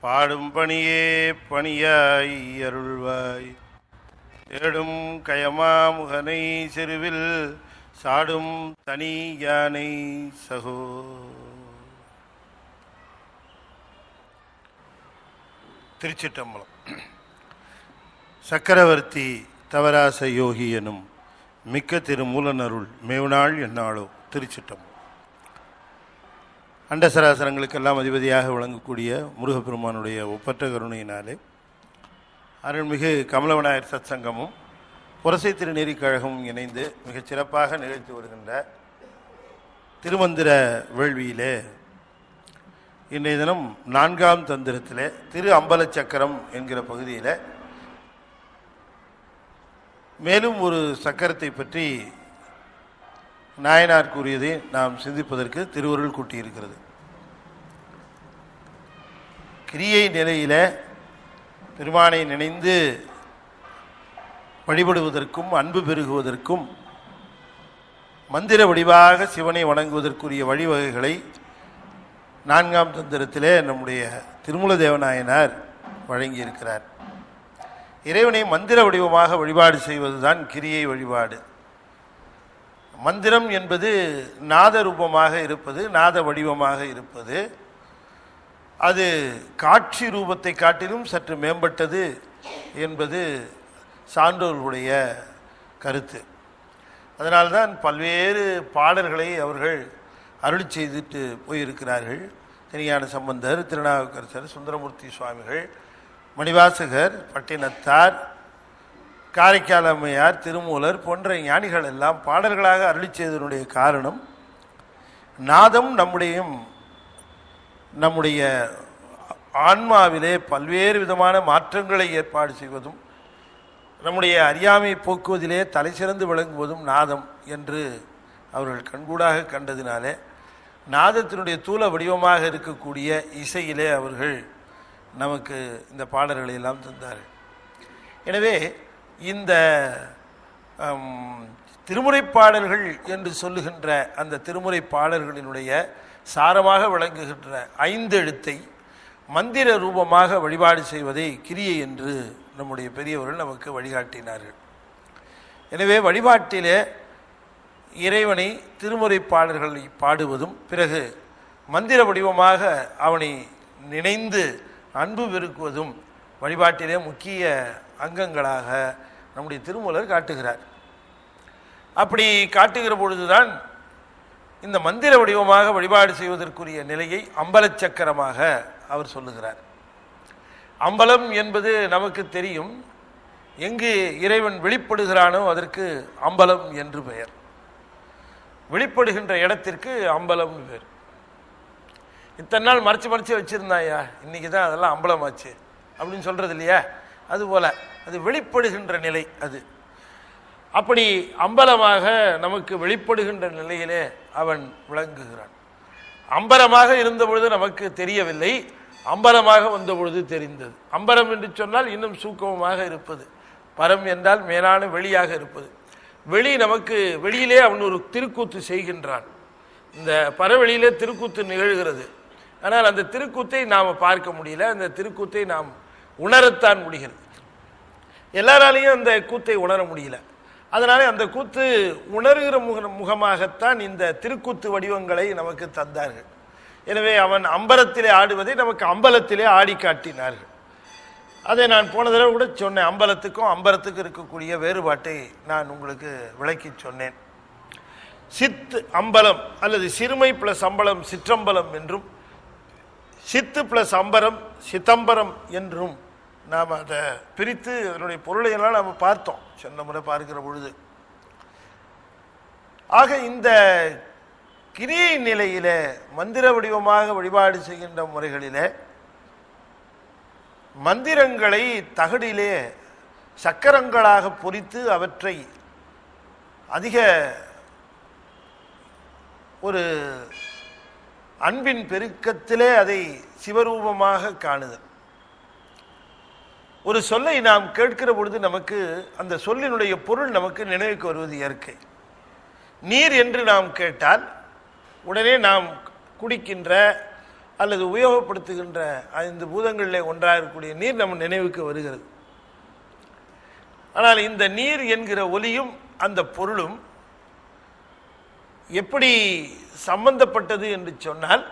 பாடும் பணியே பணியாய் அருள்வாய். தேடும் கயமாமுகனை செருவில் சாடும் தனி யானை சகோ. திருச்சிற்றம்பலம். சக்கரவர்த்தி தவராச யோகி எனும் மிக்க திருமூலனருள் மேவுநாள் என்னாளோ. திருச்சிற்றம்பலம். அண்டசராசரங்களுக்கெல்லாம் அதிபதியாக விளங்கக்கூடிய முருகப்பெருமானுடைய ஒப்பற்ற கருணையினாலே அருள்மிகு கமலவிநாயகர் சத் சங்கமும் புரசை திருநெறிக் கழகமும் இணைந்து மிகச் சிறப்பாக நிகழ்த்தி வருகின்ற திருமந்திர வேள்வியிலே இன்றைய தினம் 4ஆம் தந்திரத்திலே திரு அம்பல சக்கரம் என்கிற பகுதியில் மேலும் ஒரு சக்கரத்தை பற்றி நாயனார் கூறியதை நாம் சிந்திப்பதற்கு திருவருள் கூட்டியிருக்கிறது. கிரியை நிலையில பெருமானை நினைந்து வழிபடுவதற்கும் அன்பு பெருகுவதற்கும் மந்திர வடிவாக சிவனை வணங்குவதற்குரிய வழிவகைகளை 4ஆம் தந்திரத்திலே நம்முடைய திருமூல தேவநாயனார் வழங்கியிருக்கிறார். இறைவனை மந்திர வடிவமாக வழிபாடு செய்வதுதான் கிரியை வழிபாடு. மந்திரம் என்பது நாத ரூபமாக இருப்பது, நாத வடிவமாக இருப்பது. அது காட்சி ரூபத்தை காட்டிலும் சற்று மேம்பட்டது என்பது சான்றோர்களுடைய கருத்து. அதனால்தான் பல்வேறு பாடல்களை அவர்கள் அருளி செய்துட்டு போயிருக்கிறார்கள். திருஞான சம்பந்தர், திருநாவுக்கரசர், சுந்தரமூர்த்தி சுவாமிகள், மணிவாசகர், பட்டினத்தார், காரைக்கால் அம்மையார், திருமூலர் போன்ற ஞானிகள் எல்லாம் பாடல்களாக அருளி செய்ததனுடைய காரணம் நாதம் நம்முடைய ஆன்மாவிலே பல்வேறு விதமான மாற்றங்களை ஏற்பாடு செய்வதும் நம்முடைய அறியாமை போக்குவதிலே தலை சிறந்து விளங்குவதும் நாதம் என்று அவர்கள் கண்கூடாக கண்டதினாலே நாதத்தினுடைய தூல வடிவமாக இருக்கக்கூடிய இசையிலே அவர்கள் நமக்கு இந்த பாடல்களை எல்லாம் தந்தார்கள். எனவே இந்த திருமுறை பாடல்கள் என்று சொல்லுகின்ற அந்த திருமுறை பாடல்களினுடைய சாரமாக விளங்குகின்ற 5 எழுத்தை மந்திர ரூபமாக வழிபாடு செய்வதை கிரியை என்று நம்முடைய பெரியவர்கள் நமக்கு வழிகாட்டினார்கள். எனவே வழிபாட்டிலே இறைவனை திருமுறை பாடல்களை பாடுவதும் பிறகு மந்திர வடிவமாக அவனை நினைந்து அன்பு பெருக்குவதும் வழிபாட்டிலே முக்கிய அங்கங்களாக நம்முடைய திருமூலர் காட்டுகிறார். அப்படி காட்டுகிற பொழுதுதான் இந்த மந்திர வடிவமாக வழிபாடு செய்வதற்குரிய நிலையை அம்பலச்சக்கரமாக அவர் சொல்லுகிறார். அம்பலம் என்பது நமக்கு தெரியும். எங்கு இறைவன் வெளிப்படுகிறானோ அதற்கு அம்பலம் என்று பெயர். வெளிப்படுகின்ற இடத்திற்கு அம்பலம் பேர். இத்தனை நாள் மறைச்சு வச்சிருந்தாயா, இன்னைக்கு தான் அதெல்லாம் அம்பலமாச்சு அப்படின்னு சொல்றது இல்லையா? அதுபோல அது வெளிப்படுகின்ற நிலை. அது அப்படி அம்பலமாக நமக்கு வெளிப்படுகின்ற நிலையிலே அவன் விளங்குகிறான். அம்பலமாக இருந்த பொழுது நமக்கு தெரியவில்லை, அம்பலமாக வந்த பொழுது தெரிந்தது. அம்பலம் என்று சொன்னால் இன்னும் சூக்கமமாக இருப்பது, பரம் என்றால் மேலான வெளியாக இருப்பது. வெளி நமக்கு வெளியிலே அவன் ஒரு திருக்கூத்து செய்கின்றான். இந்த பரவெளியிலே திருக்கூத்து நிகழ்கிறது. ஆனால் அந்த திருக்கூத்தை நாம் பார்க்க முடியல, அந்த திருக்கூத்தை நாம் உணரத்தான் முடிகிறது. எல்லாராலையும் அந்த கூத்தை உணர முடியல. அதனால அந்த கூத்து உணர்கிற முகமாகத்தான் இந்த திருக்கூத்து வடிவங்களை நமக்கு தந்தார்கள். எனவே அவன் அம்பலத்திலே ஆடுவதை நமக்கு அம்பலத்திலே ஆடி காட்டினார்கள். அதை நான் போன தடவை கூட சொன்னேன். அம்பலத்துக்கும் அம்பலத்துக்கும் இருக்கக்கூடிய வேறுபாட்டை நான் உங்களுக்கு விளக்கி சொன்னேன். சித் அம்பலம் அல்லது சிறுமை பிளஸ் அம்பலம் சிற்றம்பலம் என்றும், சித்து பிளஸ் அம்பரம் சிதம்பரம் என்றும் நாம் அதை பிரித்து அதனுடைய பொருளையெல்லாம் நாம் பார்த்தோம் சென்ற முறை பார்க்கிற பொழுது. ஆக இந்த கிரியை நிலையில மந்திர வடிவமாக வழிபாடு செய்கின்ற முறைகளிலே மந்திரங்களை தகடிலே சக்கரங்களாக பொறித்து அவற்றை அதிக ஒரு அன்பின் பெருக்கத்திலே அதை சிவரூபமாக காணுதல். ஒரு சொல்லை நாம் கேட்கிற பொழுது நமக்கு அந்த சொல்லினுடைய பொருள் நமக்கு நினைவுக்கு வருவது இயற்கை. நீர் என்று நாம் கேட்டால் உடனே நாம் குடிக்கின்ற அல்லது உபயோகப்படுத்துகின்ற 5 பூதங்களிலே ஒன்றாக இருக்கக்கூடிய நீர் நம்ம நினைவுக்கு வருகிறது. ஆனால் இந்த நீர் என்கிற ஒலியும் அந்த பொருளும் எப்படி சம்பந்தப்பட்டது என்று சொன்னால்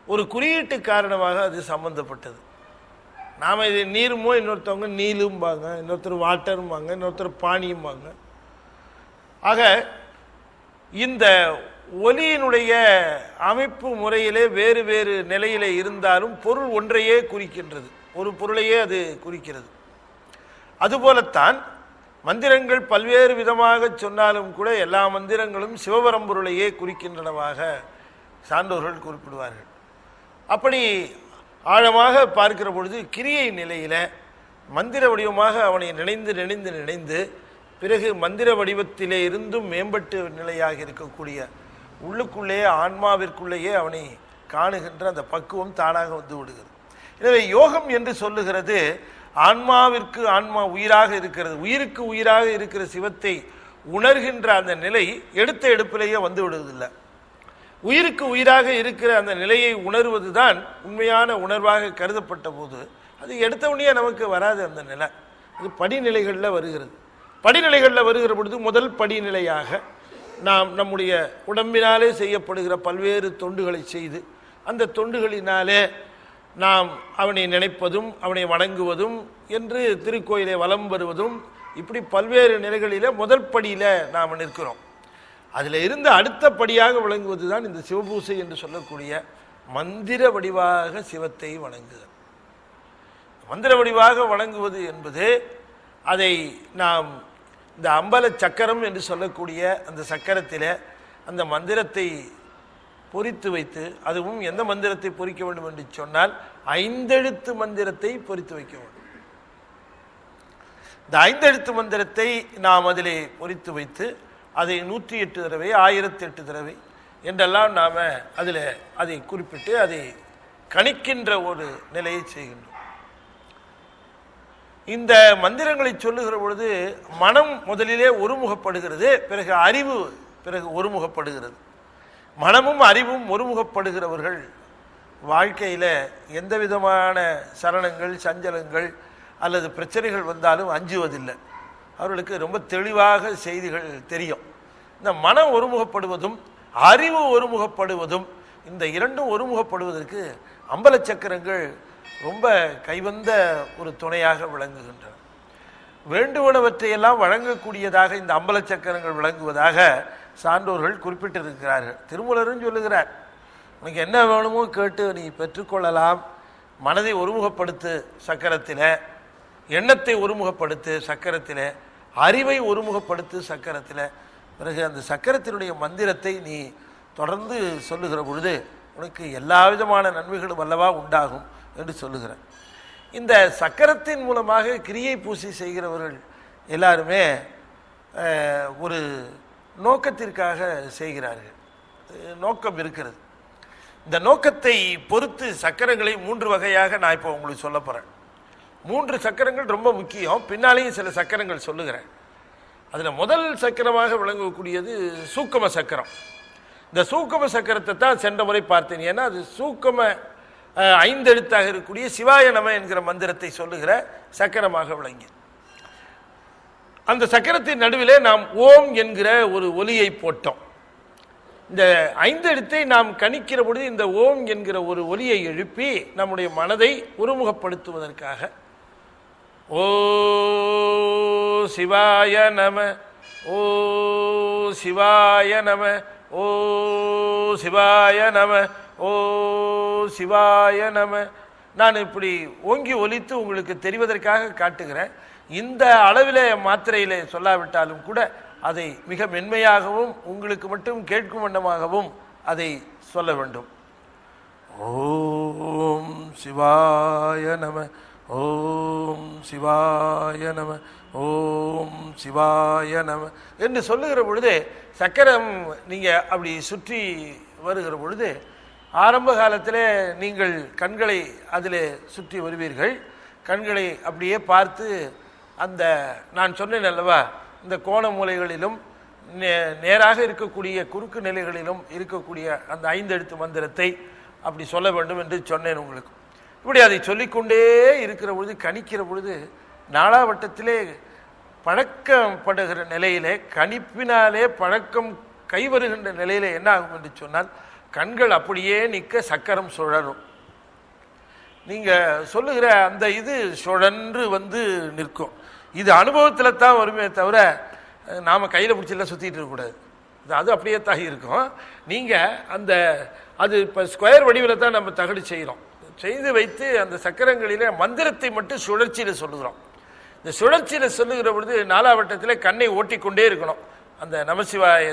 ஒரு குறியீட்டு காரணமாக அது சம்பந்தப்பட்டது. நாம் இது நீருமோ, இன்னொருத்தவங்க நீலும்பாங்க, இன்னொருத்தர் வாட்டரும்பாங்க, இன்னொருத்தர் பானியும்பாங்க. ஆக இந்த ஒலியினுடைய அமைப்பு முறையிலே வேறு வேறு நிலையிலே இருந்தாலும் பொருள் ஒன்றையே குறிக்கின்றது, ஒரு பொருளையே அது குறிக்கிறது. அதுபோலத்தான் மந்திரங்கள் பல்வேறு விதமாக சொன்னாலும் கூட எல்லா மந்திரங்களும் சிவபரம்பொருளையே குறிக்கின்றனவாக சான்றோர்கள் குறிப்பிடுவார்கள். அப்படி ஆழமாக பார்க்கிற பொழுது கிரியை நிலையில மந்திர வடிவமாக அவனை நினைந்து நினைந்து நினைந்து பிறகு மந்திர வடிவத்திலே இருந்தும் மேம்பட்டு நிலையாக இருக்கக்கூடிய உள்ளுக்குள்ளே ஆன்மாவிற்குள்ளேயே அவனை காணுகின்ற அந்த பக்குவம் தானாக வந்து விடுகிறது. எனவே யோகம் என்று சொல்லுகிறது ஆன்மாவிற்கு ஆன்மா உயிராக இருக்கிறது, உயிருக்கு உயிராக இருக்கிற சிவத்தை உணர்கின்ற அந்த நிலை எடுத்த எடுப்பிலேயே வந்து விடுவதில்லை. உயிருக்கு உயிராக இருக்கிற அந்த நிலையை உணர்வதுதான் உண்மையான உணர்வாக கருதப்பட்ட போது அது எடுத்தவனையே நமக்கு வராது. அந்த நிலை அது படிநிலைகளில் வருகிறது. படிநிலைகளில் வருகிற பொழுது முதல் படிநிலையாக நாம் நம்முடைய உடம்பினாலே செய்யப்படுகிற பல்வேறு தொண்டுகளை செய்து அந்த தொண்டுகளினாலே நாம் அவனை நினைப்பதும் அவனை வணங்குவதும் என்று திருக்கோயிலை வலம் வருவதும் இப்படி பல்வேறு நிலைகளிலே முதல் படியில் நாம் நிற்கிறோம். அதில் இருந்து அடுத்த படியாக விளங்குவது தான் இந்த சிவபூசை என்று சொல்லக்கூடிய மந்திர வடிவாக சிவத்தை வணங்குதல். மந்திர வடிவாக வணங்குவது என்பது அதை நாம் இந்த அம்பல சக்கரம் என்று சொல்லக்கூடிய அந்த சக்கரத்தில் அந்த மந்திரத்தை பொறித்து வைத்து, அதுவும் எந்த மந்திரத்தை பொறிக்க வேண்டும் என்று சொன்னால் 5 எழுத்து மந்திரத்தை பொறித்து வைக்க வேண்டும். இந்த 5 எழுத்து மந்திரத்தை நாம் அதிலே பொறித்து வைத்து அதை 108 தடவை 1008 தடவை என்றெல்லாம் நாம் அதில் அதை குறிப்பிட்டு அதை கணிக்கின்ற ஒரு நிலையை செய்கின்றோம். இந்த மந்திரங்களை சொல்லுகிற பொழுது மனம் முதலிலே ஒருமுகப்படுகிறது, பிறகு அறிவு பிறகு ஒருமுகப்படுகிறது. மனமும் அறிவும் ஒருமுகப்படுகிறவர்கள் வாழ்க்கையில் எந்த விதமான சரணங்கள் சஞ்சலங்கள் அல்லது பிரச்சனைகள் வந்தாலும் அஞ்சுவதில்லை. அவர்களுக்கு ரொம்ப தெளிவாக செய்திகள் தெரியும். இந்த மனம் ஒருமுகப்படுவதும் அறிவு ஒருமுகப்படுவதும் இந்த இரண்டும் ஒருமுகப்படுவதற்கு அம்பல சக்கரங்கள் ரொம்ப கைவந்த ஒரு துணையாக விளங்குகின்றன. வேண்டுவனவற்றையெல்லாம் வழங்கக்கூடியதாக இந்த அம்பல சக்கரங்கள் விளங்குவதாக சான்றோர்கள் குறிப்பிட்டிருக்கிறார்கள். திருமூலரும் சொல்லுகிறார், உனக்கு என்ன வேணுமோ கேட்டு நீ பெற்றுக்கொள்ளலாம். மனதை ஒருமுகப்படுத்து சக்கரத்தில், எண்ணத்தை ஒருமுகப்படுத்து சக்கரத்தில், அறிவை ஒருமுகப்படுத்து சக்கரத்தில். பிறகு அந்த சக்கரத்தினுடைய மந்திரத்தை நீ தொடர்ந்து சொல்லுகிற பொழுது உனக்கு எல்லா விதமான நன்மைகளும் அல்லவா உண்டாகும் என்று சொல்லுகிறார். இந்த சக்கரத்தின் மூலமாக கிரியை பூசை செய்கிறவர்கள் எல்லாருமே ஒரு நோக்கத்திற்காக செய்கிறார்கள். நோக்கம் இருக்கிறது. இந்த நோக்கத்தை பொறுத்து சக்கரங்களை 3 வகையாக நான் இப்போ உங்களுக்கு சொல்ல போகிறேன். 3 சக்கரங்கள் ரொம்ப முக்கியம். பின்னாலேயும் சில சக்கரங்கள் சொல்லுகிறேன். அதில் முதல் சக்கரமாக விளங்கக்கூடியது சூக்கம சக்கரம். இந்த சூக்கம சக்கரத்தை தான் சென்ற முறை பார்த்தேன். ஏன்னா அது சூக்கம 5 எழுத்தாக இருக்கக்கூடிய சிவாய நம என்கிற மந்திரத்தை சொல்லுகிற சக்கரமாக விளங்கி, அந்த சக்கரத்தின் நடுவிலே நாம் ஓம் என்கிற ஒரு ஒலியை போட்டோம். இந்த 5 எழுத்தை நாம் கணிக்கிற பொழுது இந்த ஓம் என்கிற ஒரு ஒலியை எழுப்பி நம்முடைய மனதை ஒருமுகப்படுத்துவதற்காக ஓ சிவாய நம, ஓ சிவாய நம, ஓ சிவாய நம, ஓ சிவாய நம. நான் இப்படி ஓங்கி ஒலித்து உங்களுக்கு தெரிவதற்காக காட்டுகிறேன். இந்த அளவிலே மாத்திரையிலே சொல்லாவிட்டாலும் கூட அதை மிக மென்மையாகவும் உங்களுக்கு மட்டும் கேட்கும் வண்ணமாகவும் அதை சொல்ல வேண்டும். ஓம் சிவாய நம, ஓம் சிவாய நம, ஓம் சிவாய நம என்று சொல்லுகிற பொழுது சக்கரம் நீங்கள் அப்படி சுற்றி வருகிற பொழுது ஆரம்ப காலத்தில் நீங்கள் கண்களை அதில் சுற்றி வருவீர்கள். கண்களை அப்படியே பார்த்து அந்த நான் சொன்னேன் அல்லவா, இந்த கோண மூலைகளிலும் நேராக இருக்கக்கூடிய குறுக்கு நிலைகளிலும் இருக்கக்கூடிய அந்த 5 எழுத்து மந்திரத்தை அப்படி சொல்ல வேண்டும் என்று சொன்னேன் உங்களுக்கு. இப்படி அதை சொல்லிக்கொண்டே இருக்கிற பொழுது, கணிக்கிற பொழுது, நாளாவட்டத்திலே பழக்கப்படுகிற நிலையிலே, கணிப்பினாலே பழக்கம் கைவருகின்ற நிலையிலே என்ன ஆகும் என்று சொன்னால், கண்கள் அப்படியே நிற்க சக்கரம் சுழலும். நீங்கள் சொல்லுகிற அந்த இது சுழன்று வந்து நிற்கும். இது அனுபவத்தில் தான் வருமே தவிர நாம் கையில் பிடிச்செல்லாம் சுற்றிட்டு இருக்கக்கூடாது. அது அப்படியே தாகி இருக்கும். நீங்கள் அந்த அது இப்போ ஸ்கொயர் வடிவில் தான் நம்ம தகடு செய்கிறோம். செய்து வைத்து அந்த சக்கரங்களிலே மந்திரத்தை மட்டும் சுழற்சியில் சொல்லுகிறோம். இந்த சுழற்சியில் சொல்லுகிற பொழுது நாலாவட்டத்தில் கண்ணை ஓட்டிக்கொண்டே இருக்கணும். அந்த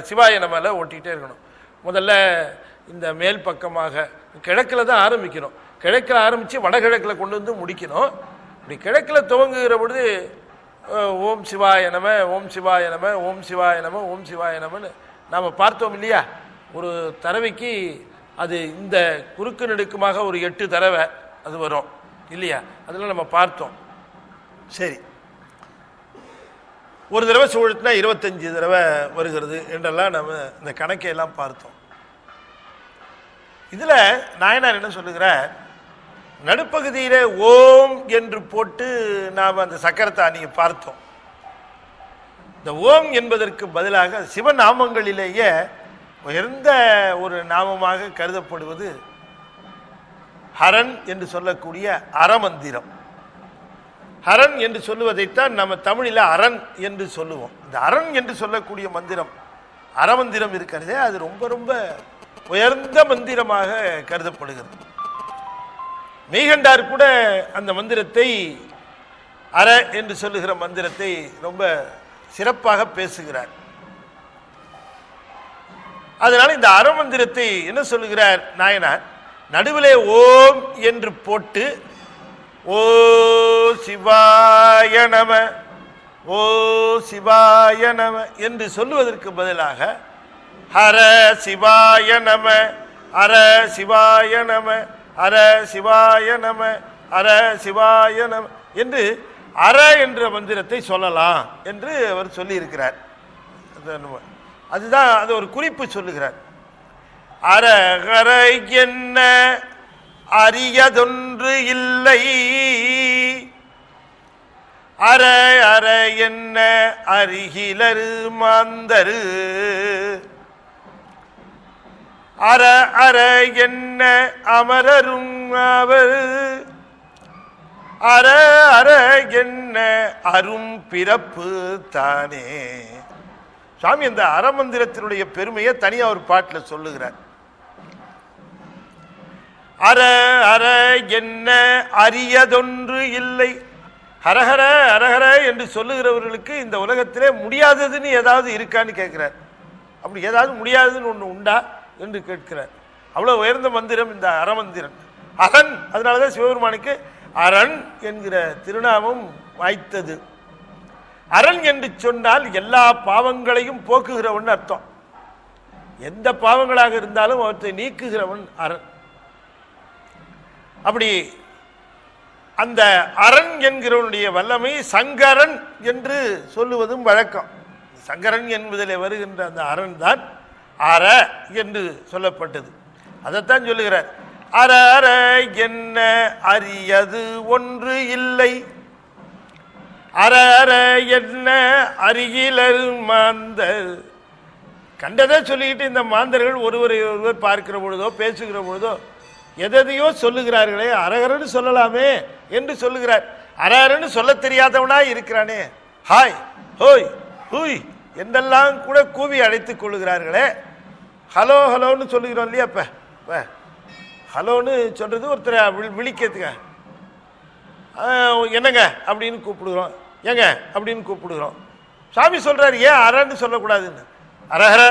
சிவாய நமல ஓட்டிகிட்டே இருக்கணும். முதல்ல இந்த மேல் பக்கமாக கிழக்கில் தான் ஆரம்பிக்கணும். கிழக்கில் ஆரம்பித்து வடகிழக்கில் கொண்டு வந்து முடிக்கணும். இப்படி கிழக்கில் துவங்குகிற பொழுது ஓம் சிவாய நம, ஓம் சிவாய நம, ஓம் சிவாய நம, ஓம் சிவாய நமன்னு நாம் பார்த்தோம் இல்லையா? ஒரு தடவைக்கு அது இந்த குறுக்கு நெடுக்குமாக ஒரு 8 தடவை அது வரும் இல்லையா? அதெல்லாம் நம்ம பார்த்தோம். சரி, ஒரு தடவை சுழற்றினா 25 தடவை வருகிறது என்றெல்லாம் நம்ம இந்த கணக்கையெல்லாம் பார்த்தோம். இதில் நாயனார் என்ன சொல்லுகிறார், நடுப்பகுதியில் ஓம் என்று போட்டு நாம் அந்த சக்கரத்தை அன்னைக்கு பார்த்தோம். இந்த ஓம் என்பதற்கு பதிலாக சிவநாமங்களிலேயே உயர்ந்த ஒரு நாமமாக கருதப்படுவது ஹரன் என்று சொல்லக்கூடிய அறமந்திரம். ஹரன் என்று சொல்லுவதைத்தான் நம்ம தமிழில் அரண் என்று சொல்லுவோம். இந்த அரண் என்று சொல்லக்கூடிய மந்திரம், அறமந்திரம் இருக்கிறதே, அது ரொம்ப ரொம்ப உயர்ந்த மந்திரமாக கருதப்படுகிறது. மெய்கண்டார் கூட அந்த மந்திரத்தை, அற என்று சொல்லுகிற மந்திரத்தை ரொம்ப சிறப்பாக பேசுகிறார். அதனால இந்த அறமந்திரத்தை என்ன சொல்லுகிறார் நாயனார், நடுவிலே ஓம் என்று போட்டு ஓ சிவாய நம, ஓ சிவாய நம என்று சொல்லுவதற்கு பதிலாக ஹர சிவாய நம, அர சிவாய நம, அர சிவாய நம, அர சிவாய நம என்று அற என்ற மந்திரத்தை சொல்லலாம் என்று அவர் சொல்லியிருக்கிறார். அதுதான் அது ஒரு குறிப்பு சொல்லுகிறார். அரகர என்ன அரியதொன்று இல்லை, அற அற என்ன அருகிலரு மாந்தரு, அற அற என்ன அமரரும் அவர், அற அற என்ன அரும் பிறப்பு தானே. சுவாமி அந்த அறமந்திரத்தினுடைய பெருமையை தனியாக ஒரு பாட்டில் சொல்லுகிறார். அற அற என்ன அரியதொன்று இல்லை. ஹரஹர ஹரஹர என்று சொல்லுகிறவர்களுக்கு இந்த உலகத்திலே முடியாததுன்னு ஏதாவது இருக்கான்னு கேட்கிறார். அப்படி ஏதாவது முடியாததுன்னு ஒன்று உண்டா என்று கேட்கிறார். அவ்வளோ உயர்ந்த மந்திரம் இந்த அறமந்திரம். அரண், அதனாலதான் சிவபெருமானுக்கு அரண் என்கிற திருநாமம் வாய்த்தது. அரண் என்று சொன்னால் எல்லா பாவங்களையும் போக்குகிறவன் அர்த்தம். எந்த பாவங்களாக இருந்தாலும் அவற்றை நீக்குகிறவன் அரண். அப்படி அந்த அரண் என்கிறவனுடைய வல்லமை சங்கரன் என்று சொல்லுவதும் வழக்கம். சங்கரன் என்பதில் வருகின்ற அந்த அரண் தான் அற என்று சொல்லப்பட்டது. அதைத்தான் சொல்லுகிறார். அற அற என்ன அரியது ஒன்று இல்லை, அற அற என்ன அருகிலர் மாந்தர். கண்டதை சொல்லிக்கிட்டு இந்த மாந்தர்கள் ஒருவரை ஒருவர் பார்க்கிற பொழுதோ பேசுகிற பொழுதோ எதையோ சொல்லுகிறார்களே, அரகரன்னு சொல்லலாமே என்று சொல்லுகிறார். அரகரன்னு சொல்ல தெரியாதவனா இருக்கிறானே, ஹாய் ஹோய் ஹூய் என்றெல்லாம் கூட கூவி அழைத்துக் கொள்ளுகிறார்களே. ஹலோ ஹலோன்னு சொல்லுகிறோம் இல்லையா? இப்போ ஹலோன்னு சொல்றது ஒருத்தரை விழிக்கிறதுங்க, என்னங்க அப்படின்னு கூப்பிடுகிறோம், ஏங்க அப்படின்னு கூப்பிடுகிறோம். சாமி சொல்றாரு ஏன் அரன்னு சொல்லக்கூடாதுன்னு. அரஹர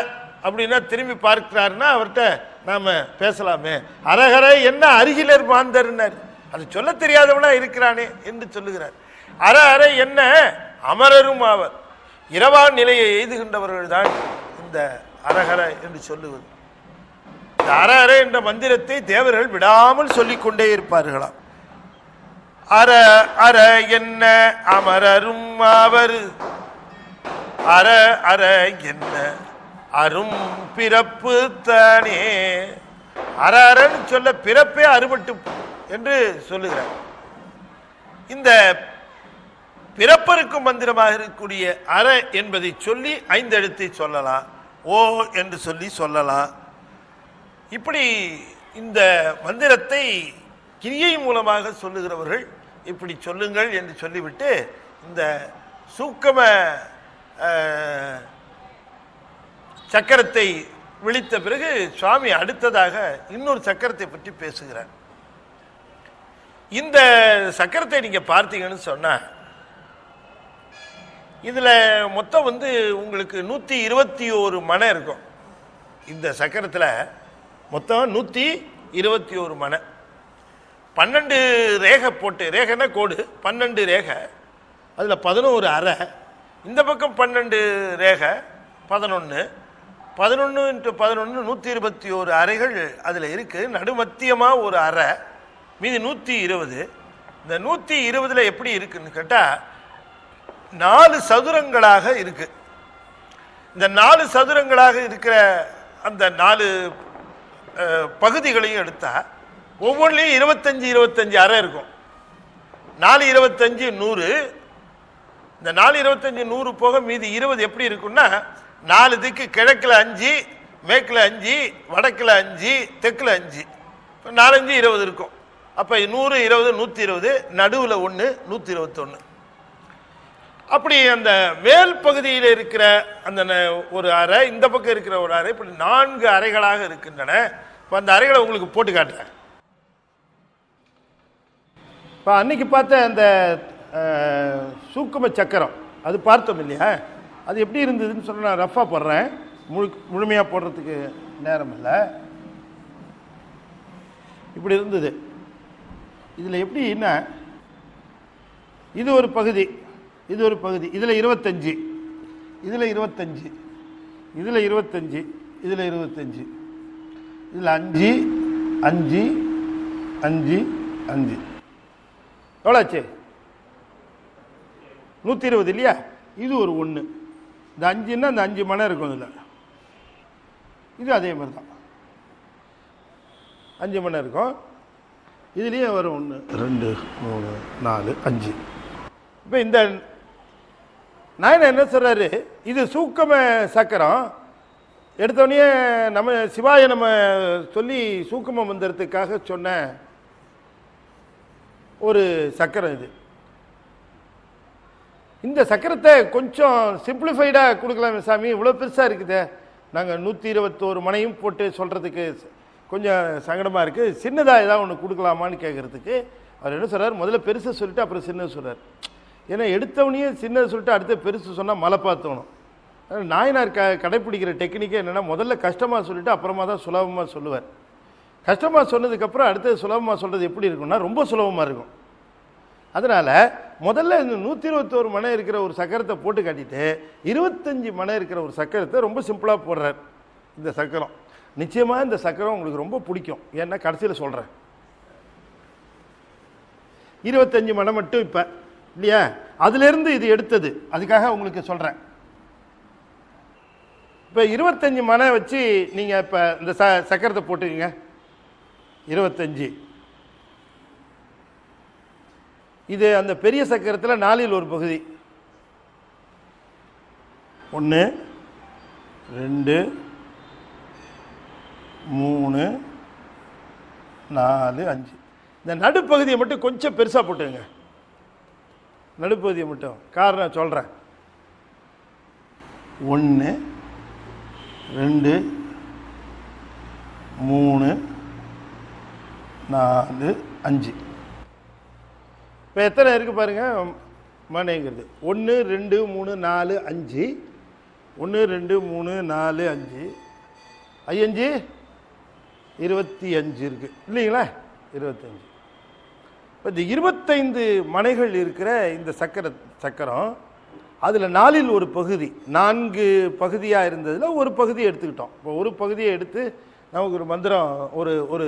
அப்படின்னா திரும்பி பார்க்கிறாருன்னா அவர்கிட்ட நாம பேசலாமே. அரஹர என்ன அருகிலர் மாந்தர்னார், அது சொல்ல தெரியாதவனா இருக்கிறானே என்று சொல்லுகிறார். அற அற என்ன அமரரும் ஆவர். இரவா நிலையை எய்துகின்றவர்கள் தான் இந்த அரஹர என்று சொல்லுவது. இந்த அற அற என்ற மந்திரத்தை தேவர்கள் விடாமல் சொல்லிக்கொண்டே இருப்பார்களாம். அற அற என்ன அமரரும் ஆவர், அற அற என்ன அரும் பிறப்பு தானே. அற அறன்னு சொல்ல பிறப்பே அறுபட்டு என்று சொல்லுகிறார். இந்த பிறப்பருக்கும் மந்திரமாக இருக்கக்கூடிய அற என்பதை சொல்லி 5 எழுத்தை சொல்லலாம், ஓ என்று சொல்லி சொல்லலாம். இப்படி இந்த மந்திரத்தை கிரியை மூலமாக சொல்லுகிறவர்கள் இப்படி சொல்லுங்கள் என்று சொல்லிவிட்டு இந்த சூக்கம சக்கரத்தை விழித்த பிறகு சுவாமி அடுத்ததாக இன்னொரு சக்கரத்தை பற்றி பேசுகிறார். இந்த சக்கரத்தை நீங்க பார்த்தீங்கன்னு சொன்னா இதுல மொத்தம் உங்களுக்கு 121 மனை இருக்கும். இந்த சக்கரத்துல மொத்தம் 121 மனை, 12 ரேகை போட்டு, ரேகைன்னா கோடு, 12 ரேகை, அதுல 11 அறை, இந்த பக்கம் 12 ரேகை, 11 11 × 11 121 அறைகள் அதில் இருக்கு. நடுமத்தியமா ஒரு அறை, மீதி 120. இந்த 120ல் எப்படி இருக்குன்னு கேட்டால் 4 சதுரங்களாக இருக்கு. இந்த 4 சதுரங்களாக இருக்கிற அந்த 4 பகுதிகளையும் எடுத்தா ஒவ்வொன்றிலையும் 25 அறை இருக்கும். 4 25 100. இந்த 4 25 100 போக மீதி 20 எப்படி இருக்குன்னா 4 திக்கு, கிழக்கில் 5, மேற்கில் 5, வடக்கில் 5, தெற்கில் 5, 4 5 20 இருக்கும். அப்போ 100 20 120, நடுவில் 1 121. அப்படி அந்த மேல் பகுதியில் இருக்கிற அந்த ஒரு அறை, இந்த பக்கம் இருக்கிற ஒரு அறை, இப்படி 4 அறைகளாக இருக்கின்றன. இப்போ அந்த அறைகளை உங்களுக்கு போட்டு காட்டுறேன். இப்போ அன்னைக்கு பார்த்த அந்த சூக்கும சக்கரம் அது பார்த்தோம் இல்லையா, அது எப்படி இருந்ததுன்னு சொல்ல நான் ரஃபாக போடுறேன், முழுமையாக போடுறதுக்கு நேரம் இல்லை. இப்படி இருந்தது. இதில் எப்படின்னா இது ஒரு பகுதி, இது ஒரு பகுதி, இதில் 25, இதில் 25, இதில் 25, இதில் 25, இதில் 5 5 5 5, எவ்வளோ ஆச்சு? 120 இல்லையா? இது ஒரு 1. இந்த 5ன்னா இந்த 5 மனை இருக்கும். இதில் இது அதே மாதிரி தான் 5 மனை இருக்கும். இதுலேயே வரும் 1 2 3 4 5. இப்போ இந்த நாயனர் என்ன சொல்கிறாரு, இது சூக்கம சக்கரம். எடுத்தோடனே நம்ம சிவாய நம்ம சொல்லி சூக்கம மந்திரத்துக்காக சொன்ன ஒரு சக்கரம் இது. இந்த சக்கரத்தை கொஞ்சம் சிம்பிளிஃபைடாக கொடுக்கலாமே சாமி, இவ்வளோ பெருசாக இருக்குதே, நாங்கள் 121 மனையும் போட்டு சொல்கிறதுக்கு கொஞ்சம் சங்கடமாக இருக்குது, சின்னதாக ஏதாவது ஒன்று கொடுக்கலாமான்னு கேட்குறதுக்கு அவர் என்ன சொல்கிறார், முதல்ல பெருசை சொல்லிட்டு அப்புறம் சின்னது சொல்கிறார். ஏன்னா எடுத்தவனையே சின்னது சொல்லிட்டு அடுத்த பெருசு சொன்னால் மலை பார்த்தோணும். நாயனார் கடைப்பிடிக்கிற டெக்னிக்கே என்னென்னா முதல்ல கஷ்டமாக சொல்லிவிட்டு அப்புறமா தான் சுலபமாக சொல்லுவார். கஷ்டமாக சொன்னதுக்கப்புறம் அடுத்தது சுலபமாக சொல்கிறது எப்படி இருக்குன்னா ரொம்ப சுலபமாக இருக்கும். அதனால் முதல்ல இந்த 121 மனை இருக்கிற ஒரு சக்கரத்தை போட்டு காட்டிட்டு 25 மனை இருக்கிற ஒரு சக்கரத்தை ரொம்ப சிம்பிளாக போடுறார். இந்த சக்கரம் நிச்சயமாக இந்த சக்கரம் உங்களுக்கு ரொம்ப பிடிக்கும். ஏன்னா கடைசியில் சொல்கிறேன், 25 மனை மட்டும் இப்போ இல்லையா, அதுலேருந்து இது எடுத்தது, அதுக்காக உங்களுக்கு சொல்கிறேன். இப்போ 25 மனை வச்சு நீங்கள் இப்போ இந்த சக்கரத்தை போட்டுக்கங்க. 25 இது அந்த பெரிய சக்கரத்தில் 4ல் ஒரு பகுதி. 1 2 3 4 5. இந்த நடுப்பகுதியை மட்டும் கொஞ்சம் பெருசாக போட்டுங்க. நடுப்பகுதியை மட்டும் காரணம் சொல்கிறேன். 1 2 3 4 5. இப்போ எத்தனை இருக்குது பாருங்கள் மனைங்கிறது. 1 2 3 4 5. 1 2 3 4 5 5 25 இருக்குது இல்லைங்களா? 25. இப்போ இந்த 25 மனைகள் இருக்கிற இந்த சக்கரம் அதில் 4ல் ஒரு பகுதி, 4 பகுதியாக இருந்ததில் ஒரு பகுதியை எடுத்துக்கிட்டோம். இப்போ ஒரு பகுதியை எடுத்து நமக்கு ஒரு மந்திரம், ஒரு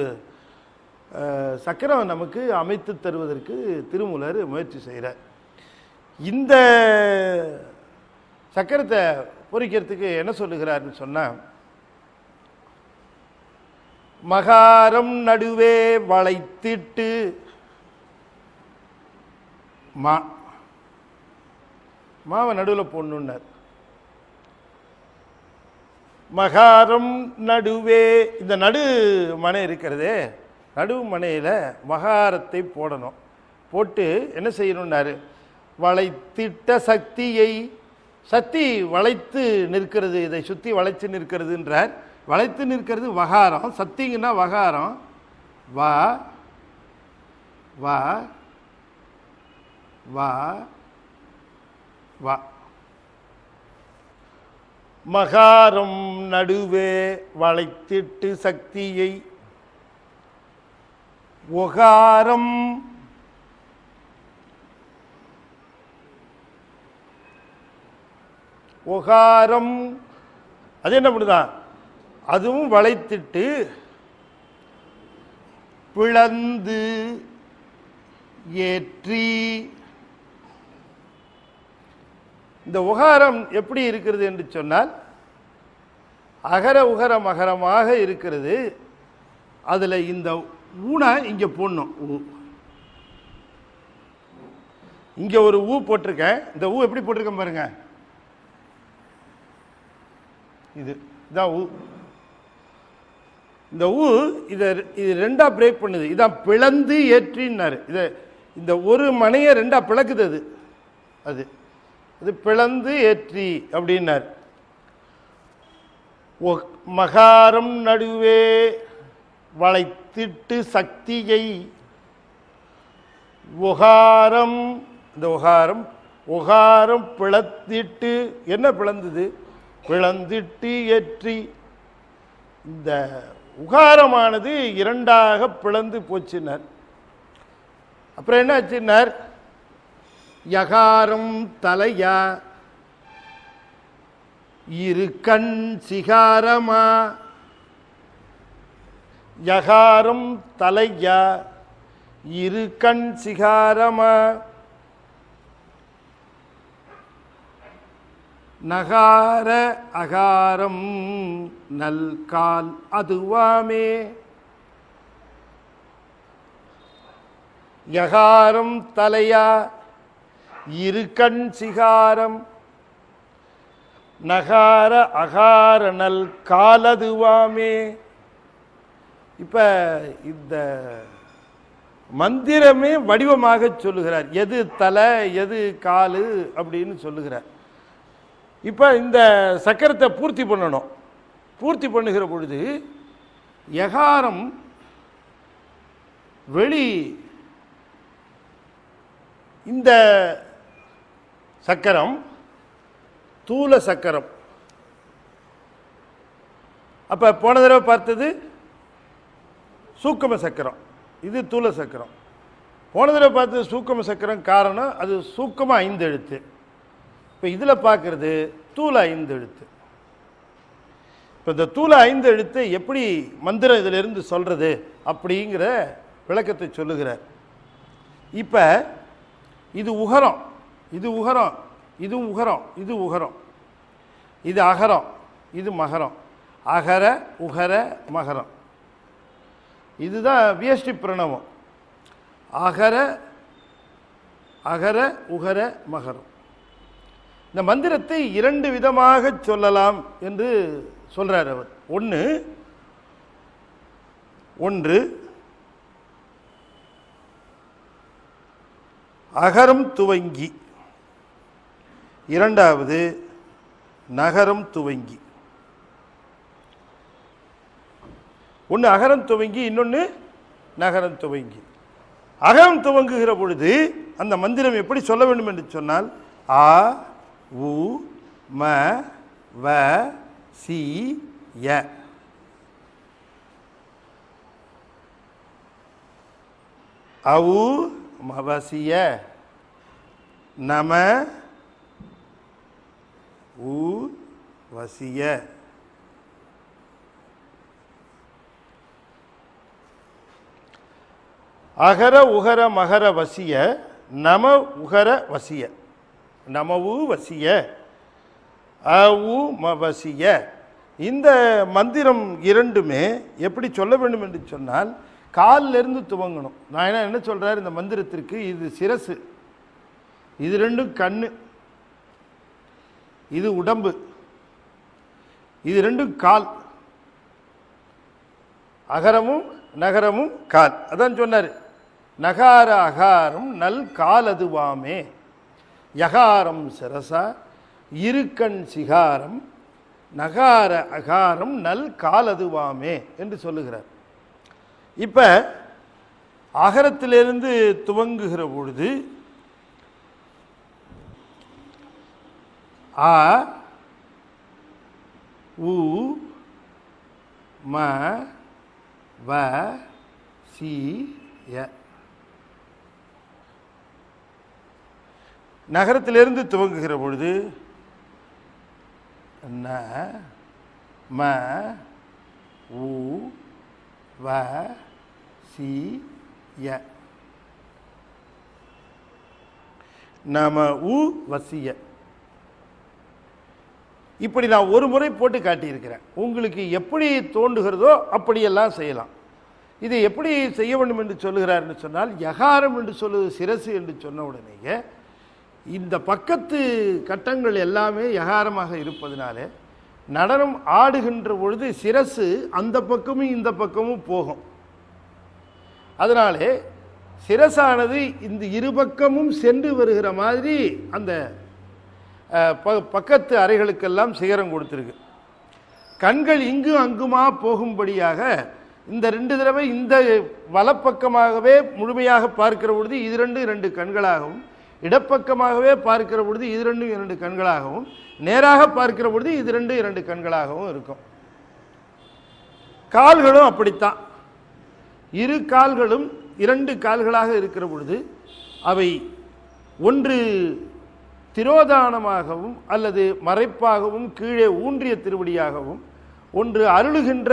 சக்கரம் நமக்கு அமைத்து தருவதற்கு திருமூலர் முயற்சி செய்கிறார். இந்த சக்கரத்தை பொறிக்கிறதுக்கு என்ன சொல்லுகிறார்னு சொன்னால், மகாரம் நடுவே வளைத்திட்டு மாவை நடுவில் போடணுன்னார். மகாரம் நடுவே, இந்த நடு மனை இருக்கிறதே, நடு மனையில் மகாரத்தை போடணும். போட்டு என்ன செய்யணும்னாரு, வளைத்திட்ட சக்தியை, சக்தி வளைத்து நிற்கிறது, இதை சுற்றி வளைத்து நிற்கிறதுன்றார். வளைத்து நிற்கிறது வகாரம், சக்திங்கன்னா வகாரம். வா வா வா வா. மகாரம் நடுவே வளைத்திட்டு சக்தியை ஒகாரம் ஒகாரம் அது என்ன பண்ணுதான், அதுவும் வளைத்திட்டு பிளந்து ஏற்றி. இந்த உகாரம் எப்படி இருக்கிறது என்று சொன்னால், அகர உகர மகரமாக இருக்கிறது. அதில் இந்த ஊனை இங்கே போடணும். இங்கே ஒரு ஊ போட்டிருக்கேன். இந்த ஊ எப்படி போட்டிருக்கேன் பாருங்க, இதுதான் ஊ. இந்த ஊ இது ரெண்டா பிரேக் பண்ணுது. இதான் பிளந்து ஏற்றினாரு. இந்த ஒரு மனையை ரெண்டா பிளக்குது. அது அது பிளந்து ஏற்றி அப்படின்னார். மகாரம் நடுவே வளைத்திட்டு சக்தியை ஒகாரம், இந்த ஒகாரம் ஒகாரம் பிளத்திட்டு, என்ன பிளந்தது, பிளந்திட்டு ஏற்றி. இந்த உகாரமானது இரண்டாக பிளந்து போச்சினார். அப்புறம் என்ன ஆச்சுன்னார், யகாரம் தலையா இரு கண் சிகாரமா. யகாரம் தலையா இரு கண் சிகாரமா. நகார அகாரம் நல்கால் அதுவாமே. யகாரம் தலையா இரு கண் சிகாரம் நகார அகார நல் காலதுவாமே. இப்ப இந்த மந்திரமே வடிவமாக சொல்லுகிறார், எது தலை எது காலு அப்படின்னு சொல்லுகிறார். இப்ப இந்த சக்கரத்தை பூர்த்தி பண்ணணும். பூர்த்தி பண்ணுகிற பொழுது யகாரம் வெளி, இந்த சக்கரம் தூல சக்கரம். அப்ப போன தடவை பார்த்தது சூக்கம சக்கரம், இது தூல சக்கரம். போன தடவை பார்த்தது சூக்கம சக்கரம். காரணம் அது சூக்கமா 5 எழுத்து. இப்போ இதில் பார்க்கறது தூல 5 எழுத்து. இப்போ இந்த தூல 5 எழுத்து எப்படி மந்திரம் இதிலிருந்து சொல்றது அப்படிங்கிற விளக்கத்தை சொல்லுகிறார். இப்போ இது உகரம், இது உகரம், இது உகரம், இது உகரம், இது அகரம், இது மகரம். அகர உகர மகரம், இதுதான் வியஷ்டி பிரணவம். அகர அகர உகர மகரம். இந்த மந்திரத்தை 2 விதமாக சொல்லலாம் என்று சொல்றார் அவர். ஒன்று அகரம் துவங்கி, இரண்டாவது நகரம் துவங்கி. ஒன்று அகரம் துவங்கி, இன்னொன்று நகரம் துவங்கி. அகரம் துவங்குகிற பொழுது அந்த மந்திரம் எப்படி சொல்ல வேண்டும் என்று சொன்னால், ஆ உ ம வ சி ய. அவு மவசிய நம உ வசிய. அகர உகர மகர வசிய நம உகர வசிய. நமவு வசிய அவு மவசிய. இந்த மந்திரம் இரண்டுமே எப்படி சொல்ல வேண்டும் என்று சொன்னால் காலிலிருந்து துவங்கணும். நான் என்ன சொல்றார் இந்த மந்திரத்திற்கு, இது சிரசு, இது ரெண்டும் கண்ணு, இது உடம்பு, இது ரெண்டும் கால், அகரமும் நகரமும் கால். அதான் சொன்னார், நகார அகாரம் நல் கால் அதுவாமே, யகாரம் சிரசா இருக்கண் சிகாரம், நகார அகாரம் நல் கால் அதுவாமே என்று சொல்லுகிறார். இப்ப அகரத்திலிருந்து துவங்குகிற பொழுது ஆ உ ம வ சி ய. நகரத்திலிருந்து துவங்குகிற பொழுது ந ம உ வ சி ய. நம உ வசிய. இப்படி நான் ஒரு முறை போட்டு காட்டியிருக்கிறேன். உங்களுக்கு எப்படி தோன்றுகிறதோ அப்படியெல்லாம் செய்யலாம். இதை எப்படி செய்ய வேண்டும் என்று சொல்லுகிறார் என்று சொன்னால், யகாரம் என்று சொல்லுவது சிரசு என்று சொன்ன உடனேயே இந்த பக்கத்து கட்டங்கள் எல்லாமே யகாரமாக இருப்பதனாலே நடனம் ஆடுகின்ற பொழுது சிரசு அந்த பக்கமும் இந்த பக்கமும் போகும். அதனாலே சிரசானது இந்த இருபக்கமும் சென்று வருகிற மாதிரி அந்த பக்கத்து அறைகளுக்கெல்லாம் சிகரம் கொடுத்திருக்கு. கண்கள் இங்கும் அங்குமா போகும்படியாக இந்த ரெண்டு தடவை இந்த வலப்பக்கமாகவே முழுமையாக பார்க்கிற பொழுது இது ரெண்டு கண்களாகவும், இடப்பக்கமாகவே பார்க்கிற பொழுது இது இரண்டு கண்களாகவும், நேராக பார்க்கிற பொழுது இது இரண்டு கண்களாகவும் இருக்கும். கால்களும் அப்படித்தான். இரு கால்களும் இரண்டு கால்களாக இருக்கிற பொழுது அவை ஒன்று திரோதானமாகவும் அல்லது மறைப்பாகவும் கீழே ஊன்றிய திருவடியாகவும், ஒன்று அருளுகின்ற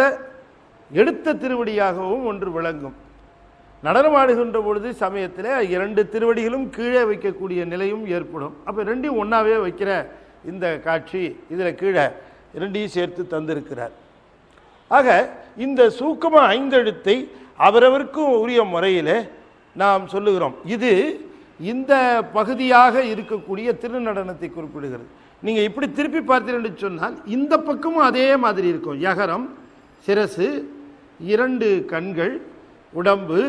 எடுத்த திருவடியாகவும் ஒன்று விளங்கும். நடனமாடுகின்ற பொழுது சமயத்தில் இரண்டு திருவடிகளும் கீழே வைக்கக்கூடிய நிலையும் ஏற்படும். அப்போ ரெண்டையும் ஒன்றாவே வைக்கிற இந்த காட்சி இதில் கீழே இரண்டையும் சேர்த்து தந்திருக்கிறார். ஆக இந்த சூக்கம ஐந்தெழுத்தை அவரவருக்கும் உரிய முறையில் நாம் சொல்லுகிறோம். இது இந்த பகுதியாக இருக்கக்கூடிய திருநடனத்தை குறிப்பிடுகிறது. நீங்கள் இப்படி திருப்பி பார்த்தீர்கள் சொன்னால் இந்த பக்கமும் அதே மாதிரி இருக்கும். யகரம், சிரசு, இரண்டு கண்கள், உடம்பு,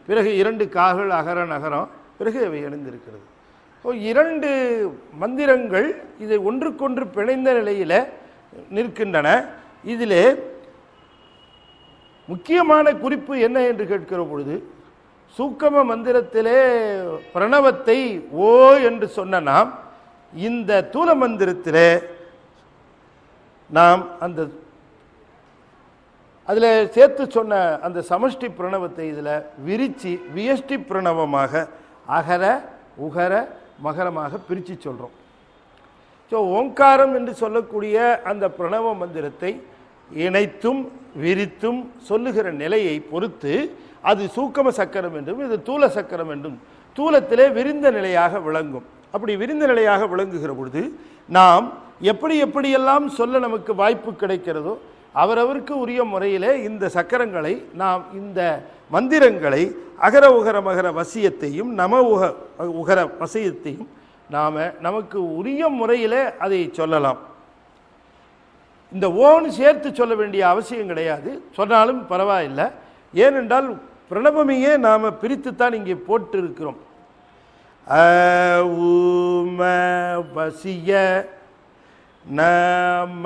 பிறகு இரண்டு கால்கள், அகர நகரம், பிறகு அவை இணைந்திருக்கிறது. இரண்டு மந்திரங்கள் இதை ஒன்றுக்கொன்று பிணைந்த நிலையில் நிற்கின்றன. இதிலே முக்கியமான குறிப்பு என்ன என்று கேட்கிற பொழுது, சூக்கம மந்திரத்திலே பிரணவத்தை ஓ என்று சொன்ன நாம் இந்த தூல மந்திரத்திலே நாம் அந்த அதில் சேர்த்து சொன்ன அந்த சமஷ்டி பிரணவத்தை இதில் விரிச்சு வியஷ்டி பிரணவமாக அகர உகர மகரமாக பிரித்து சொல்கிறோம். ஸோ ஓங்காரம் என்று சொல்லக்கூடிய அந்த பிரணவ மந்திரத்தை இணைத்தும் விரித்தும் சொல்லுகிற நிலையை பொறுத்து அது சூக்கம சக்கரம் என்றும் இது தூல சக்கரம் என்றும் தூலத்திலே விரிந்த நிலையாக விளங்கும். அப்படி விரிந்த நிலையாக விளங்குகிற பொழுது நாம் எப்படியெல்லாம் சொல்ல நமக்கு வாய்ப்பு கிடைக்கிறதோ அவரவருக்கு உரிய முறையிலே இந்த சக்கரங்களை நாம் இந்த மந்திரங்களை அகர உகர மகர வசியத்தையும் நம உகர வசியத்தையும் நமக்கு உரிய முறையிலே அதை சொல்லலாம். இந்த ஓன்னு சேர்த்து சொல்ல வேண்டிய அவசியம் கிடையாது, சொன்னாலும் பரவாயில்லை. ஏனென்றால் பிரணவமையே நாம் பிரித்துத்தான் இங்கே போட்டு இருக்கிறோம். வசிய நம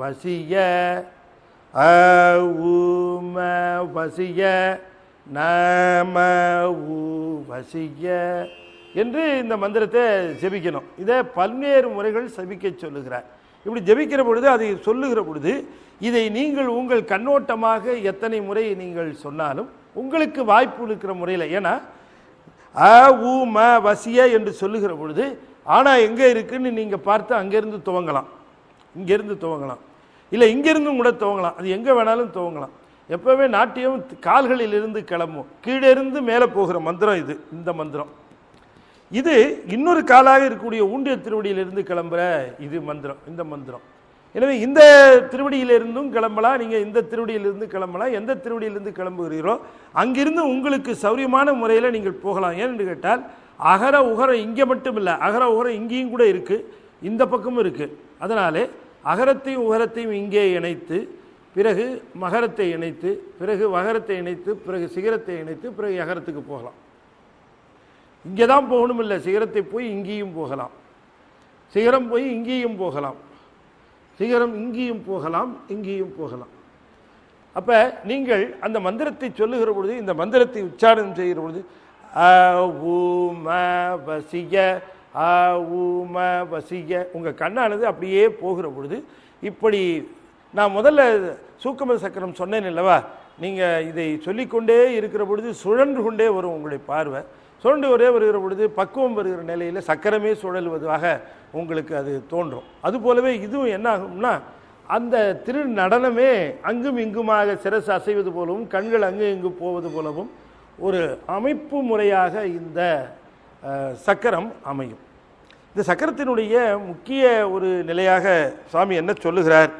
வசிய வசிய நம வசிய என்று இந்த மந்திரத்தை ஜெபிக்கணும். இதை பல்வேறு முறைகள் ஜெபிக்க சொல்லுகிறார். இப்படி ஜெபிக்கிற பொழுது அதை சொல்லுகிற பொழுது இதை நீங்கள் உங்கள் கண்ணோட்டமாக எத்தனை முறை நீங்கள் சொன்னாலும் உங்களுக்கு வாய்ப்பு இருக்கிற முறையில், ஏன்னா வசிய என்று சொல்லுகிற பொழுது ஆனால் எங்கே இருக்குன்னு நீங்கள் பார்த்து அங்கேருந்து துவங்கலாம், இங்கேருந்து துவங்கலாம், இல்லை இங்கேருந்தும் கூட துவங்கலாம். அது எங்கே வேணாலும் துவங்கலாம். எப்போவுமே நாட்டியம் கால்களிலிருந்து கிளம்பும், கீழே இருந்து மேலே போகிற மந்திரம் இது. இந்த மந்திரம் இது இன்னொரு காலாக இருக்கக்கூடிய ஊண்டிய திருவடியிலிருந்து கிளம்புற இது மந்திரம். இந்த மந்திரம் எனவே இந்த திருவடியிலிருந்தும் கிளம்பலாம், நீங்கள் இந்த திருவடியிலிருந்து கிளம்பலாம். எந்த திருவடியிலிருந்து கிளம்புகிறீர்களோ அங்கிருந்து உங்களுக்கு சௌரியமான முறையில் நீங்கள் போகலாம். ஏன்னு கேட்டால் அகர உகரம் இங்கே மட்டும் இல்லை, அகர உகரம் இங்கேயும் கூட இருக்குது, இந்த பக்கமும் இருக்குது. அதனாலே அகரத்தையும் உகரத்தையும் இங்கே இணைத்து, பிறகு மகரத்தை இணைத்து, பிறகு வகரத்தை இணைத்து, பிறகு சிகரத்தை இணைத்து, பிறகு அகரத்துக்கு போகலாம். இங்கே தான் போகணும் இல்லை, சிகரத்தை போய் இங்கேயும் போகலாம், சிகரம் போய் இங்கேயும் போகலாம், சிகரம் இங்கேயும் போகலாம், இங்கேயும் போகலாம். அப்போ நீங்கள் அந்த மந்திரத்தை சொல்லுகிற பொழுது, இந்த மந்திரத்தை உச்சாரணம் செய்கிற பொழுது வசிய வசிய உங்கள் கண்ணானது அப்படியே போகிற பொழுது, இப்படி நான் முதல்ல சூக்கம சக்கரம் சொன்னேன் அல்லவா, நீங்கள் இதை சொல்லிக்கொண்டே இருக்கிற பொழுது சுழன்று கொண்டே வரும் உங்களுடைய பார்வை. சுழண்டு ஒரே வருகிற பொழுது பக்குவம் வருகிற நிலையில் சக்கரமே சுழல்வதாக உங்களுக்கு அது தோன்றும். அதுபோலவே இதுவும் என்ன ஆகும்னா, அந்த திரு நடனமே அங்கும் இங்குமாக சிரசு அசைவது போலவும் கண்கள் அங்கு இங்கு போவது போலவும் ஒரு அமைப்பு முறையாக இந்த சக்கரம் அமையும். இந்த சக்கரத்தினுடைய முக்கிய ஒரு நிலையாக சுவாமி என்ன சொல்லுகிறார்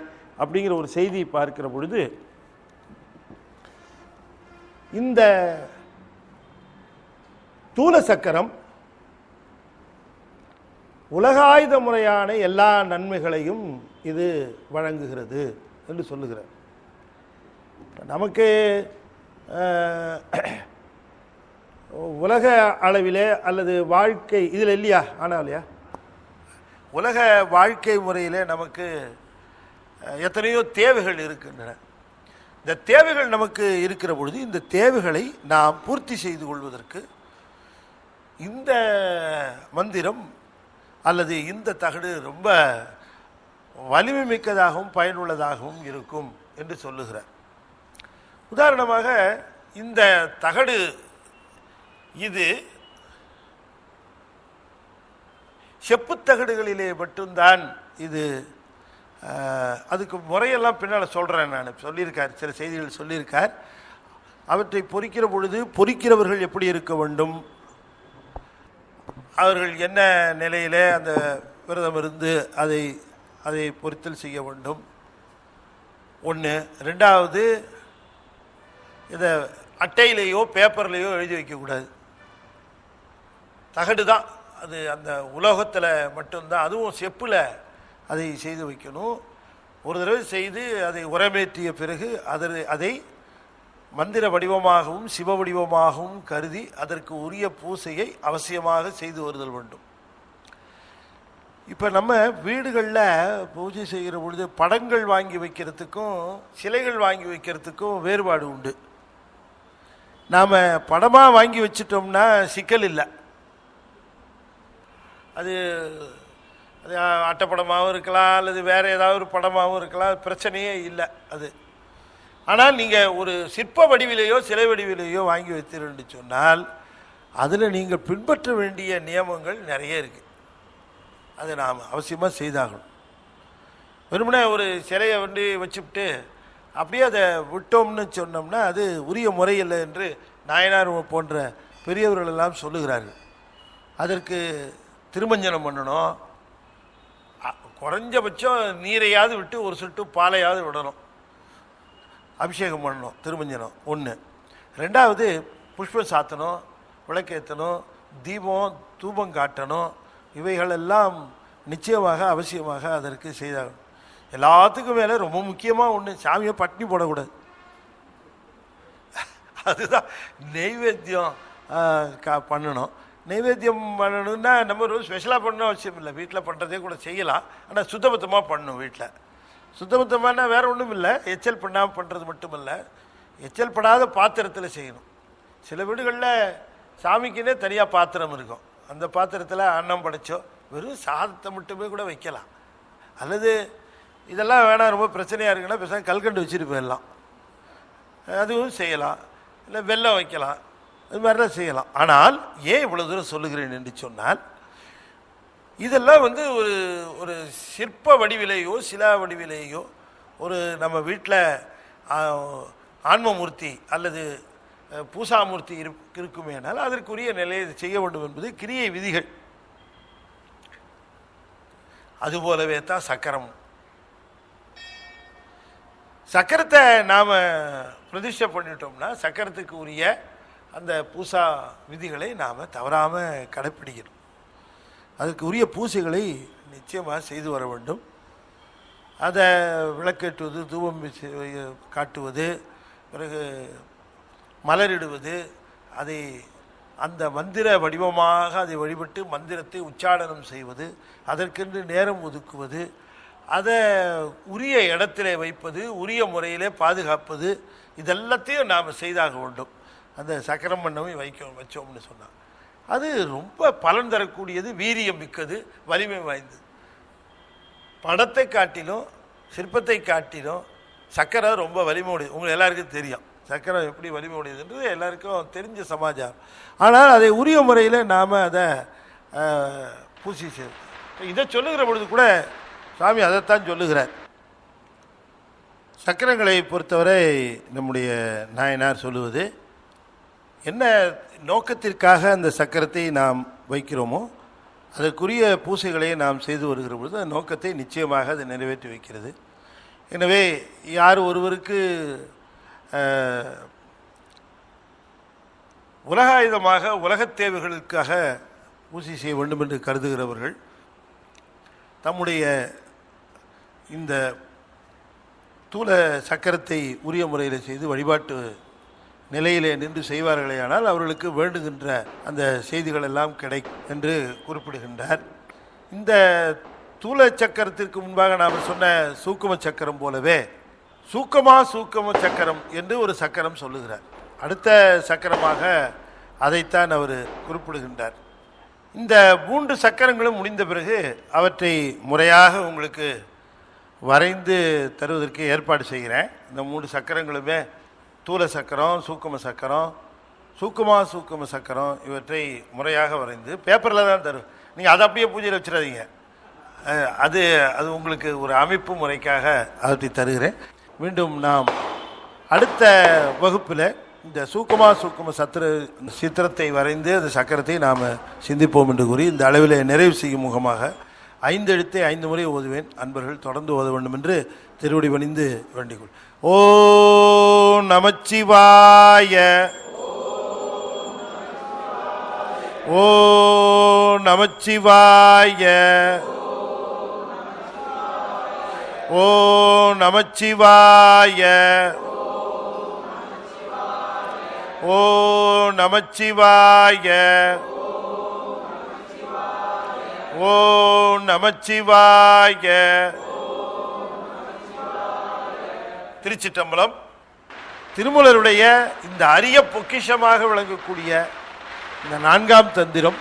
அப்படிங்கிற ஒரு செய்தியை பார்க்கிற பொழுது, இந்த தூல சக்கரம் உலகாயுத முறையான எல்லா நன்மைகளையும் இது வழங்குகிறது என்று சொல்லுகிறார். நமக்கு உலக அளவிலே அல்லது வாழ்க்கை இதில் இல்லையா, ஆனால் இல்லையா, உலக வாழ்க்கை முறையில் நமக்கு எத்தனையோ தேவைகள் இருக்கின்றன. இந்த தேவைகள் நமக்கு இருக்கிற பொழுது இந்த தேவைகளை நாம் பூர்த்தி செய்து கொள்வதற்கு இந்த மந்திரம் அல்லது இந்த தகடு ரொம்ப வலிமை மிக்கதாகவும் பயனுள்ளதாகவும் இருக்கும் என்று சொல்லுகிறார். உதாரணமாக இந்த தகடு இது செப்புத்தகடுகளிலே மட்டும்தான் இது, அதுக்கு முறையெல்லாம் பின்னால் சொல்கிறேன், நான் சொல்லியிருக்கார், சில செய்திகள் சொல்லியிருக்கார். அவற்றை பொறிக்கிற பொழுது பொறிக்கிறவர்கள் எப்படி இருக்க வேண்டும், அவர்கள் என்ன நிலையில் அந்த விரதம் இருந்து அதை பொறித்தல் செய்ய வேண்டும் ஒன்று. ரெண்டாவது, இதை அட்டையிலேயோ பேப்பர்லேயோ எழுதி வைக்கக்கூடாது. தகடு தான் அது, அந்த உலோகத்தில் மட்டும்தான், அதுவும் செப்பில் அதை செய்து வைக்கணும். ஒரு தடவை செய்து அதை உரமேற்றிய பிறகு அதை மந்திர வடிவமாகவும் சிவ வடிவமாகவும் கருதி அதற்கு உரிய பூசையை அவசியமாக செய்து வருதல் வேண்டும். இப்போ நம்ம வீடுகளில் பூஜை செய்கிற பொழுது படங்கள் வாங்கி வைக்கிறதுக்கும் சிலைகள் வாங்கி வைக்கிறதுக்கும் வேறுபாடு உண்டு. நாம் படமாக வாங்கி வச்சிட்டோம்னா சிக்கல் இல்லை, அது அது அட்டைப்படமாகவும் இருக்கலாம் அல்லது வேறு ஏதாவது ஒரு படமாகவும் இருக்கலாம், பிரச்சனையே இல்லை அது. ஆனால் நீங்கள் ஒரு சிற்ப வடிவிலேயோ சிலை வடிவிலேயோ வாங்கி வைத்தீர்கள் சொன்னால் அதில் நீங்கள் பின்பற்ற வேண்டிய நியமங்கள் நிறைய இருக்குது. அதை நாம் அவசியமாக செய்தாகணும். வெறுமனே ஒரு சிலையை வச்சுவிட்டு அப்படியே அதை விட்டோம்னு சொன்னோம்னா அது உரிய முறையில்லை என்று நாயனார் போன்ற பெரியவர்களெல்லாம் சொல்லுகிறார்கள். அதற்கு திருமஞ்சனம் பண்ணணும், குறைஞ்சபட்சம் நீரையாவது விட்டு ஒரு சொட்டு பாலையாவது விடணும், அபிஷேகம் பண்ணணும், திருமஞ்சனம் ஒன்று. ரெண்டாவது, புஷ்பம் சாத்தணும், விளக்கேற்றணும், தீபம் தூபம் காட்டணும். இவைகளெல்லாம் நிச்சயமாக அவசியமாக அதற்கு செய்தாகணும். எல்லாத்துக்கும் மேலே ரொம்ப முக்கியமாக ஒன்று, சாமியை பட்னி போடக்கூடாது. அதுதான் நெய்வேத்தியம் பண்ணணும். நைவேத்தியம் பண்ணணுன்னா நம்ம ஒரு ஸ்பெஷலாக பண்ணணும் அவசியம் இல்லை, வீட்டில் பண்ணுறதே கூட செய்யலாம். ஆனால் சுத்தபத்தமாக பண்ணணும். வீட்டில் சுத்தபத்தமானா வேறு ஒன்றும் இல்லை, எச்சல் பண்ணாமல் பண்ணுறது மட்டும் இல்லை, எச்சல் படாத பாத்திரத்தில் செய்யணும். சில வீடுகளில் சாமிக்குன்னே தனியாக பாத்திரம் இருக்கும், அந்த பாத்திரத்தில் அன்னம் படைச்சோ வெறும் சாதத்தை மட்டுமே கூட வைக்கலாம். அல்லது இதெல்லாம் வேணாம், ரொம்ப பிரச்சனையாக இருக்குன்னா பேசாமல் கல்கண்டு வச்சுட்டு போயிடலாம், அதுவும் செய்யலாம். இல்லை வெல்லம் வைக்கலாம், அது மாதிரிலாம் செய்யலாம். ஆனால் ஏன் இவ்வளோ தூரம் சொல்லுகிறேன் என்று சொன்னால், இதெல்லாம் ஒரு ஒரு சிற்ப வடிவிலேயோ சிலா வடிவிலேயோ ஒரு நம்ம வீட்டில் ஆன்மமூர்த்தி அல்லது பூசாமூர்த்தி இருக்குமேனால் அதற்குரிய நிலையை செய்ய வேண்டும் என்பது கிரியை விதிகள். அதுபோலவே தான் சக்கரம். சக்கரத்தை நாம் பிரதிஷ்டை பண்ணிட்டோம்னா சக்கரத்துக்கு உரிய அந்த பூசா விதிகளை நாம் தவறாமல் கடைப்பிடிக்கணும். அதுக்கு உரிய பூசைகளை நிச்சயமாக செய்து வர வேண்டும். அதை விளக்கேற்றுவது, தூபம் காட்டுவது, பிறகு மலரிடுவது, அதை அந்த மந்திர வடிவமாக அதை வழிபட்டு மந்திரத்தை உச்சாடனம் செய்வது, அதற்கென்று நேரம் ஒதுக்குவது, அதை உரிய இடத்திலே வைப்பது, உரிய முறையிலே பாதுகாப்பது, இதெல்லாத்தையும் நாம் செய்தாக வேண்டும். அந்த சக்கரம் பண்ணவும் வச்சோம்னு சொன்னால் அது ரொம்ப பலன் தரக்கூடியது, வீரியம் மிக்கது, வலிமை வாய்ந்தது. படத்தை காட்டிலும் சிற்பத்தை காட்டிலும் சக்கரம் ரொம்ப வலிமை உடையது. உங்களுக்கு எல்லாருக்கும் தெரியும் சக்கரம் எப்படி வலிமை உடையதுன்றது எல்லாருக்கும் தெரிஞ்ச சமாச்சாரம். ஆனால் அதை உரிய முறையில் நாம் அதை பூசி இதை சொல்லுகிற பொழுது கூட சுவாமி அதைத்தான் சொல்லுகிறார். சக்கரங்களை பொறுத்தவரை நம்முடைய நாயனார் சொல்லுவது என்ன நோக்கத்திற்காக அந்த சக்கரத்தை நாம் வைக்கிறோமோ அதற்குரிய பூசைகளை நாம் செய்து வருகிற பொழுது அந்த நோக்கத்தை நிச்சயமாக அதை நிறைவேற்றி வைக்கிறது. எனவே யார் ஒருவருக்கு உலகாயுதமாக உலகத் தேவைகளுக்காக பூசை செய்ய வேண்டும் என்று கருதுகிறவர்கள் தம்முடைய இந்த தூல சக்கரத்தை உரிய முறையில் செய்து வழிபாட்டு நிலையிலே நின்று செய்வார்களேயானால் அவர்களுக்கு வேண்டுகின்ற அந்த செய்திகள் எல்லாம் கிடைக்கும் என்று குறிப்பிடுகின்றார். இந்த தூல சக்கரத்திற்கு முன்பாக நாம் சொன்ன சூக்கும சக்கரம் போலவே சூக்கம சக்கரம் என்று ஒரு சக்கரம் சொல்லுகிறார். அடுத்த சக்கரமாக அதைத்தான் அவர் குறிப்பிடுகின்றார். இந்த 3 சக்கரங்களும் முடிந்த பிறகு அவற்றை முறையாக உங்களுக்கு வரைந்து தருவதற்கு ஏற்பாடு செய்கிறேன். இந்த 3 சக்கரங்களுமே தூல சக்கரம், சூக்கும சக்கரம் இவற்றை முறையாக வரைந்து பேப்பரில் தான் தரும். நீங்கள் அதை அப்படியே பூஜையில் வச்சிடாதீங்க. அது உங்களுக்கு ஒரு அமைப்பு முறைக்காக அவற்றை தருகிறேன். மீண்டும் நாம் அடுத்த வகுப்பில் இந்த சூக்கும சித்திரத்தை வரைந்து அந்த சக்கரத்தை நாம் சிந்திப்போம் என்று கூறி இந்த அளவில் நிறைவு செய்யும் முகமாக 5 எழுத்தை 5 முறை ஓதுவேன். அன்பர்கள் தொடர்ந்து ஓத வேண்டும் என்று திருவடி பணிந்து வேண்டிக்கொள். ஓம் நமச்சிவாய, ஓம் நமச்சிவாய, ஓம் நமச்சிவாய, ஓம் நமச்சிவாய, ஓம் நமச்சிவாய. திருச்சிற்றம்பலம். திருமூலருடைய இந்த அரிய பொக்கிஷமாக விளங்கக்கூடிய இந்த 4ஆம் தந்திரம்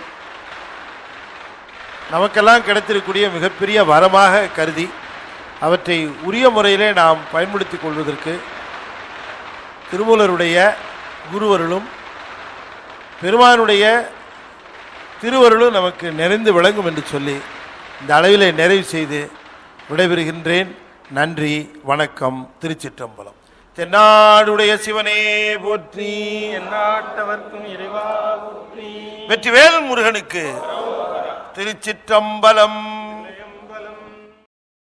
நமக்கெல்லாம் கிடைத்திருக்கக்கூடிய மிகப்பெரிய வரமாக கருதி அவற்றை உரிய முறையிலே நாம் பயன்படுத்திக் கொள்வதற்கு திருமூலருடைய குருவருளும் பெருமானுடைய திருவருளும் நமக்கு நிறைந்து விளங்கும் என்று சொல்லி இந்த அளவிலே நிறைவு செய்து விடைபெறுகின்றேன். நன்றி, வணக்கம். திருச்சிற்றம்பலம். தென்னாடுடைய சிவனே போற்றி, எந்நாட்டவர்க்கும் இறைவா போற்றி. வெற்றிவேல் முருகனுக்கு. திருச்சிற்றம்பலம்.